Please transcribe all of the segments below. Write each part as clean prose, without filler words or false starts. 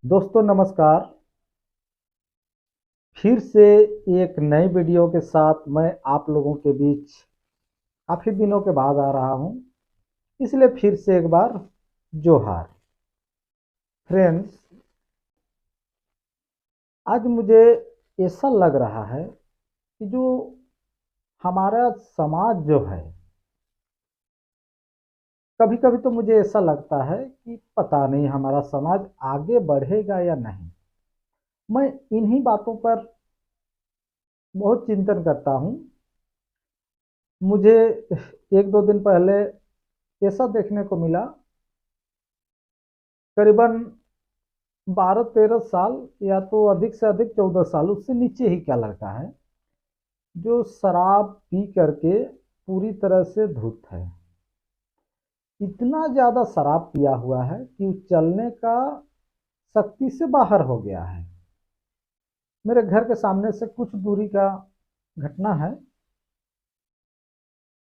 दोस्तों नमस्कार। फिर से एक नई वीडियो के साथ मैं आप लोगों के बीच काफ़ी दिनों के बाद आ रहा हूं, इसलिए फिर से एक बार जोहार। फ्रेंड्स, आज मुझे ऐसा लग रहा है कि जो हमारा समाज जो है, कभी कभी तो मुझे ऐसा लगता है कि पता नहीं हमारा समाज आगे बढ़ेगा या नहीं। मैं इन्हीं बातों पर बहुत चिंतन करता हूं। मुझे एक दो दिन पहले ऐसा देखने को मिला, करीबन 12-13 साल या तो अधिक से अधिक 14 साल, उससे नीचे ही क्या लड़का है जो शराब पी करके पूरी तरह से धुत है। इतना ज़्यादा शराब पिया हुआ है कि वो चलने का शक्ति से बाहर हो गया है। मेरे घर के सामने से कुछ दूरी का घटना है।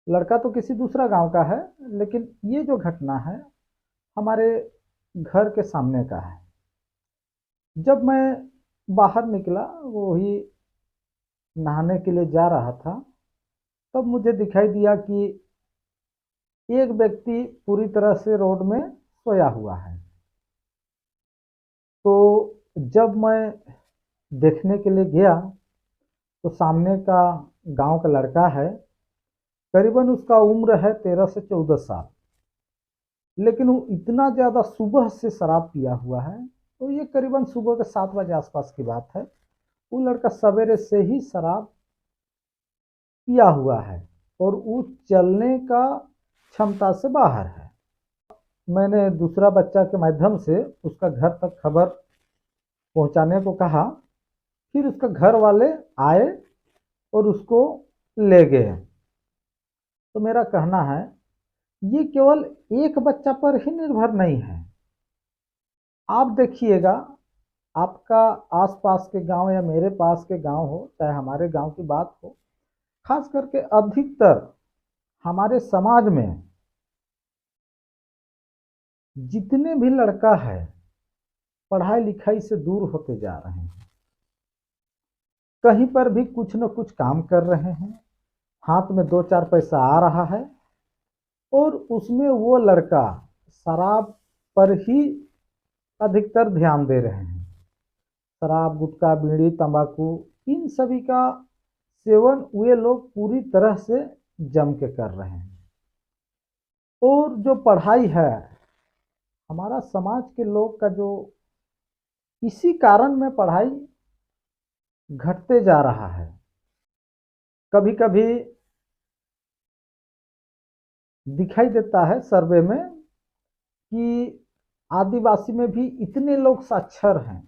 लड़का तो किसी दूसरा गांव का है, लेकिन ये जो घटना है हमारे घर के सामने का है। जब मैं बाहर निकला, वो ही नहाने के लिए जा रहा था, तब मुझे दिखाई दिया कि एक व्यक्ति पूरी तरह से रोड में सोया हुआ है। तो जब मैं देखने के लिए गया तो सामने का गांव का लड़का है। करीबन उसका उम्र है 13 से 14 साल, लेकिन वो इतना ज़्यादा सुबह से शराब पिया हुआ है। तो ये करीबन सुबह के 7 बजे आसपास की बात है। वो लड़का सवेरे से ही शराब पिया हुआ है और वो चलने का क्षमता से बाहर है। मैंने दूसरा बच्चा के माध्यम से उसका घर तक खबर पहुंचाने को कहा। फिर उसका घर वाले आए और उसको ले गए। तो मेरा कहना है, ये केवल एक बच्चा पर ही निर्भर नहीं है। आप देखिएगा, आपका आसपास के गांव या मेरे पास के गांव हो, चाहे हमारे गांव की बात हो, खास करके अधिकतर हमारे समाज में जितने भी लड़का है पढ़ाई लिखाई से दूर होते जा रहे हैं। कहीं पर भी कुछ न कुछ काम कर रहे हैं, हाथ में 2-4 पैसा आ रहा है और उसमें वो लड़का शराब पर ही अधिकतर ध्यान दे रहे हैं। शराब, गुटखा, बीड़ी, तंबाकू, इन सभी का सेवन वे लोग पूरी तरह से जम के कर रहे हैं। और जो पढ़ाई है, हमारा समाज के लोग का जो इसी कारण में पढ़ाई घटते जा रहा है। कभी कभी दिखाई देता है सर्वे में कि आदिवासी में भी इतने लोग साक्षर हैं।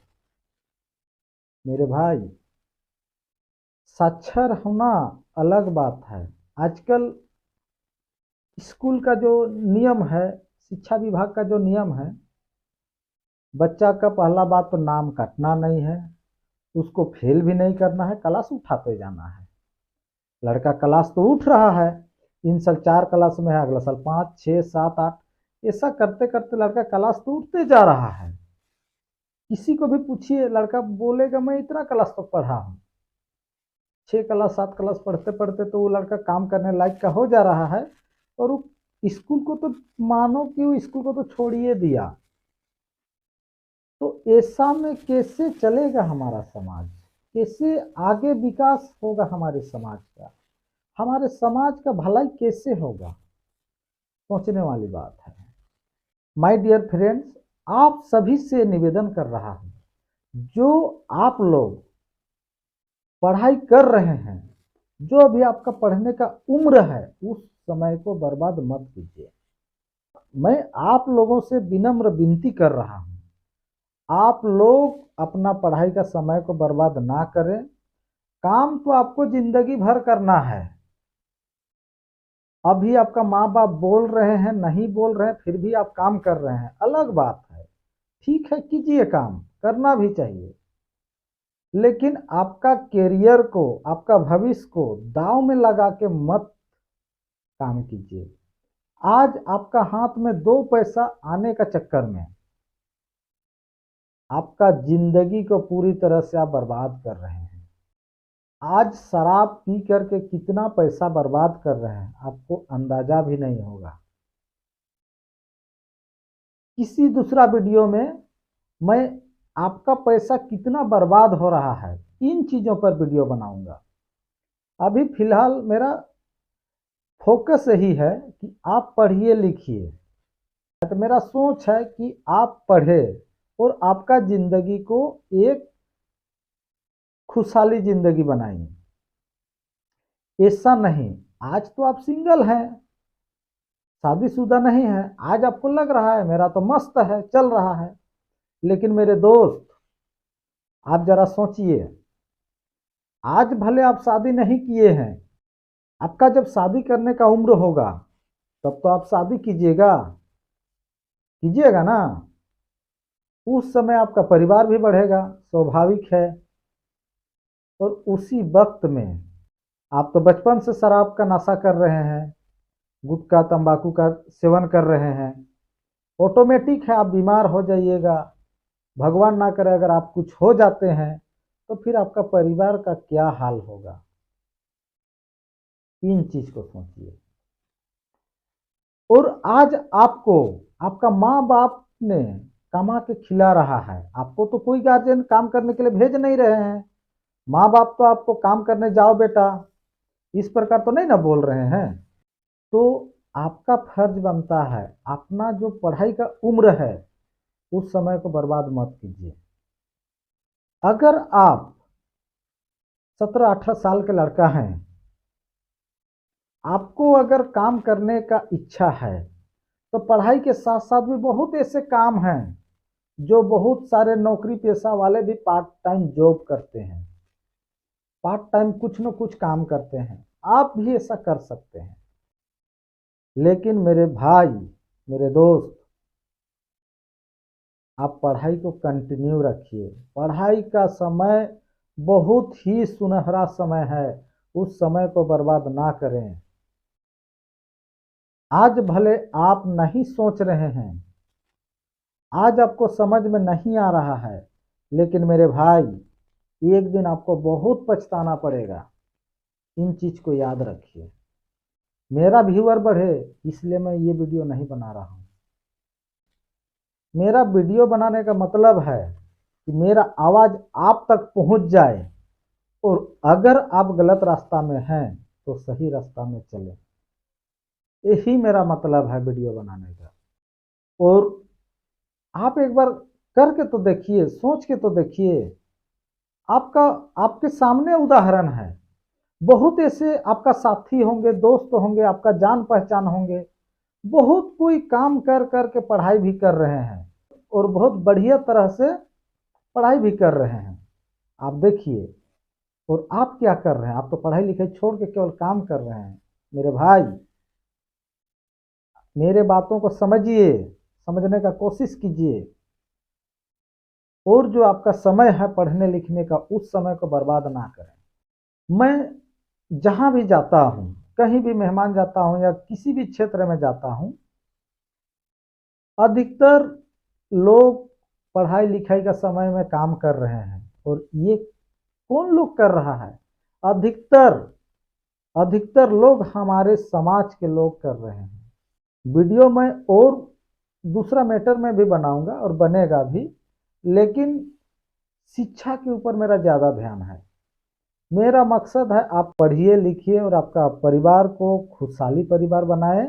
मेरे भाई, साक्षर होना अलग बात है। आजकल स्कूल का जो नियम है, शिक्षा विभाग का जो नियम है, बच्चा का पहला बात तो नाम कटना नहीं है, उसको फेल भी नहीं करना है, क्लास उठाते जाना है। लड़का क्लास तो उठ रहा है, इन साल 4 क्लास में है, अगला साल 5, 6, 7, 8, ऐसा करते करते लड़का क्लास तो उठते जा रहा है। किसी को भी पूछिए, लड़का बोलेगा मैं इतना क्लास तक पढ़ा हूँ। 6 क्लास 7 क्लास पढ़ते पढ़ते तो वो लड़का काम करने लायक का हो जा रहा है। और वो स्कूल को तो मानो कि वो स्कूल को तो छोड़िए दिया। तो ऐसा में कैसे चलेगा हमारा समाज? कैसे आगे विकास होगा हमारे समाज का? हमारे समाज का भलाई कैसे होगा? सोचने वाली बात है। माय डियर फ्रेंड्स, आप सभी से निवेदन कर रहा हूं, जो आप लोग पढ़ाई कर रहे हैं, जो अभी आपका पढ़ने का उम्र है, उस समय को बर्बाद मत कीजिए। मैं आप लोगों से विनम्र विनती कर रहा हूं, आप लोग अपना पढ़ाई का समय को बर्बाद ना करें। काम तो आपको जिंदगी भर करना है। अभी आपका माँ बाप बोल रहे हैं, नहीं बोल रहे हैं, फिर भी आप काम कर रहे हैं, अलग बात है। ठीक है, कीजिए, काम करना भी चाहिए, लेकिन आपका कैरियर को, आपका भविष्य को दांव में लगा के मत काम कीजिए। आज आपका हाथ में 2 पैसा आने का चक्कर में आपका जिंदगी को पूरी तरह से आप बर्बाद कर रहे हैं। आज शराब पी करके कितना पैसा बर्बाद कर रहे हैं आपको अंदाजा भी नहीं होगा। किसी दूसरा वीडियो में मैं आपका पैसा कितना बर्बाद हो रहा है इन चीज़ों पर वीडियो बनाऊंगा। अभी फिलहाल मेरा फोकस यही है कि आप पढ़िए लिखिए। तो मेरा सोच है कि आप पढ़े और आपका ज़िंदगी को एक खुशहाली ज़िंदगी बनाइए। ऐसा नहीं, आज तो आप सिंगल हैं, शादीशुदा नहीं है, आज आपको लग रहा है मेरा तो मस्त है, चल रहा है। लेकिन मेरे दोस्त, आप जरा सोचिए, आज भले आप शादी नहीं किए हैं, आपका जब शादी करने का उम्र होगा तब तो आप शादी कीजिएगा, कीजिएगा ना। उस समय आपका परिवार भी बढ़ेगा, स्वाभाविक है। और उसी वक्त में आप तो बचपन से शराब का नशा कर रहे हैं, गुटखा तंबाकू का सेवन कर रहे हैं, ऑटोमेटिक है आप बीमार हो जाइएगा। भगवान ना करे अगर आप कुछ हो जाते हैं तो फिर आपका परिवार का क्या हाल होगा। इन चीज को सोचिए। और आज आपको आपका माँ बाप ने कमा के खिला रहा है, आपको तो कोई गार्जियन काम करने के लिए भेज नहीं रहे हैं। माँ बाप तो आपको काम करने जाओ बेटा इस प्रकार तो नहीं ना बोल रहे हैं। तो आपका फर्ज बनता है, अपना जो पढ़ाई का उम्र है उस समय को बर्बाद मत कीजिए। अगर आप 17-18 साल के लड़का हैं, आपको अगर काम करने का इच्छा है तो पढ़ाई के साथ साथ भी बहुत ऐसे काम हैं जो बहुत सारे नौकरी पेशा वाले भी पार्ट टाइम जॉब करते हैं, पार्ट टाइम कुछ न कुछ काम करते हैं, आप भी ऐसा कर सकते हैं। लेकिन मेरे भाई, मेरे दोस्त, आप पढ़ाई को कंटिन्यू रखिए। पढ़ाई का समय बहुत ही सुनहरा समय है, उस समय को बर्बाद ना करें। आज भले आप नहीं सोच रहे हैं, आज आपको समझ में नहीं आ रहा है, लेकिन मेरे भाई एक दिन आपको बहुत पछताना पड़ेगा। इन चीज को याद रखिए। मेरा व्यूअर बढ़े इसलिए मैं ये वीडियो नहीं बना रहा हूँ। मेरा वीडियो बनाने का मतलब है कि मेरा आवाज आप तक पहुंच जाए और अगर आप गलत रास्ता में हैं तो सही रास्ता में चले। यही मेरा मतलब है वीडियो बनाने का। और आप एक बार करके तो देखिए, सोच के तो देखिए। आपका आपके सामने उदाहरण है, बहुत ऐसे आपका साथी होंगे, दोस्त होंगे, आपका जान पहचान होंगे, बहुत कोई काम कर कर के पढ़ाई भी कर रहे हैं और बहुत बढ़िया तरह से पढ़ाई भी कर रहे हैं। आप देखिए, और आप क्या कर रहे हैं? आप तो पढ़ाई लिखाई छोड़ के केवल काम कर रहे हैं। मेरे भाई, मेरे बातों को समझिए, समझने का कोशिश कीजिए। और जो आपका समय है पढ़ने लिखने का, उस समय को बर्बाद ना करें। मैं जहाँ भी जाता हूँ, कहीं भी मेहमान जाता हूँ या किसी भी क्षेत्र में जाता हूँ, अधिकतर लोग पढ़ाई लिखाई का समय में काम कर रहे हैं। और ये कौन लोग कर रहा है? अधिकतर अधिकतर लोग हमारे समाज के लोग कर रहे हैं। वीडियो में और दूसरा मैटर में भी बनाऊंगा और बनेगा भी, लेकिन शिक्षा के ऊपर मेरा ज़्यादा ध्यान है। मेरा मकसद है आप पढ़िए लिखिए और आपका परिवार को खुशहाली परिवार बनाए।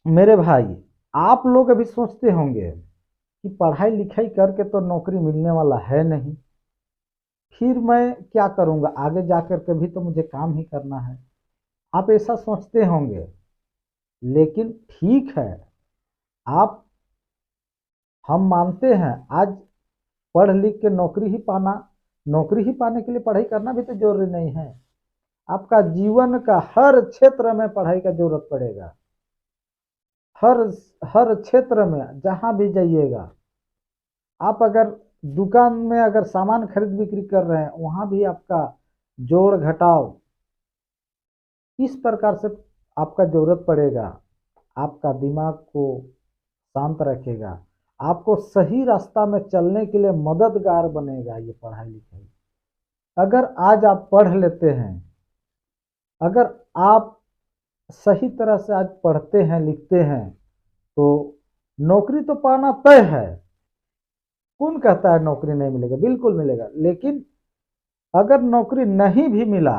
मेरे भाई, आप लोग अभी सोचते होंगे कि पढ़ाई लिखाई करके तो नौकरी मिलने वाला है नहीं, फिर मैं क्या करूंगा, आगे जाकर के भी तो मुझे काम ही करना है। आप ऐसा सोचते होंगे, लेकिन ठीक है, आप हम मानते हैं आज पढ़ लिख के नौकरी ही पाने के लिए पढ़ाई करना भी तो जरूरी नहीं है। आपका जीवन का हर क्षेत्र में पढ़ाई का जरूरत पड़ेगा। हर हर क्षेत्र में जहां भी जाइएगा, आप अगर दुकान में अगर सामान खरीद बिक्री कर रहे हैं, वहां भी आपका जोड़ घटाव इस प्रकार से आपका जरूरत पड़ेगा। आपका दिमाग को शांत रखेगा, आपको सही रास्ता में चलने के लिए मददगार बनेगा ये पढ़ाई लिखाई। अगर आज आप पढ़ लेते हैं, अगर आप सही तरह से आज पढ़ते हैं लिखते हैं, तो नौकरी तो पाना तय है। कौन कहता है नौकरी नहीं मिलेगा? बिल्कुल मिलेगा। लेकिन अगर नौकरी नहीं भी मिला,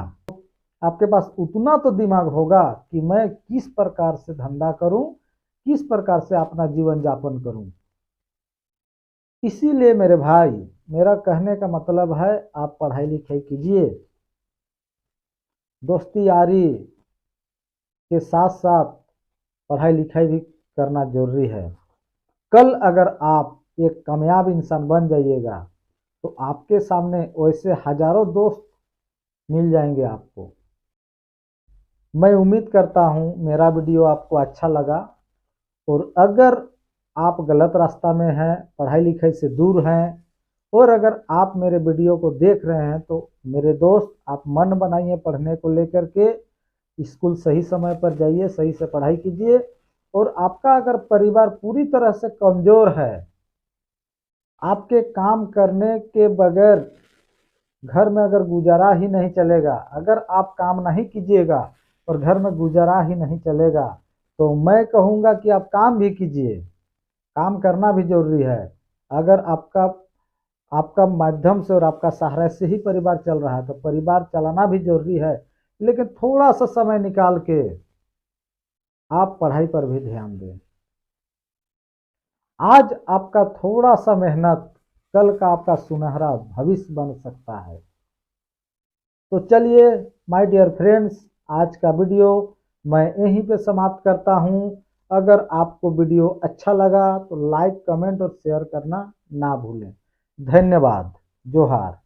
आपके पास उतना तो दिमाग होगा कि मैं किस प्रकार से धंधा करूं, किस प्रकार से अपना जीवन यापन करूं। इसीलिए मेरे भाई, मेरा कहने का मतलब है आप पढ़ाई लिखाई कीजिए, दोस्ती यारी के साथ साथ पढ़ाई लिखाई भी करना जरूरी है। कल अगर आप एक कामयाब इंसान बन जाइएगा तो आपके सामने वैसे हजारों दोस्त मिल जाएंगे आपको। मैं उम्मीद करता हूँ मेरा वीडियो आपको अच्छा लगा, और अगर आप गलत रास्ता में हैं, पढ़ाई लिखाई से दूर हैं, और अगर आप मेरे वीडियो को देख रहे हैं तो मेरे दोस्त आप मन बनाइए पढ़ने को लेकर के, स्कूल सही समय पर जाइए, सही से पढ़ाई कीजिए। और आपका अगर परिवार पूरी तरह से कमज़ोर है, आपके काम करने के बगैर घर में अगर गुजारा ही नहीं चलेगा, अगर आप काम नहीं कीजिएगा और घर में गुजारा ही नहीं चलेगा, तो मैं कहूँगा कि आप काम भी कीजिए। काम करना भी जरूरी है। अगर आपका आपका माध्यम से और आपका सहारा से ही परिवार चल रहा है तो परिवार चलाना भी जरूरी है। लेकिन थोड़ा सा समय निकाल के आप पढ़ाई पर भी ध्यान दें। आज आपका थोड़ा सा मेहनत कल का आपका सुनहरा भविष्य बन सकता है। तो चलिए माय डियर फ्रेंड्स, आज का वीडियो मैं यहीं पे समाप्त करता हूं। अगर आपको वीडियो अच्छा लगा तो लाइक, कमेंट और शेयर करना ना भूलें। धन्यवाद। जोहार।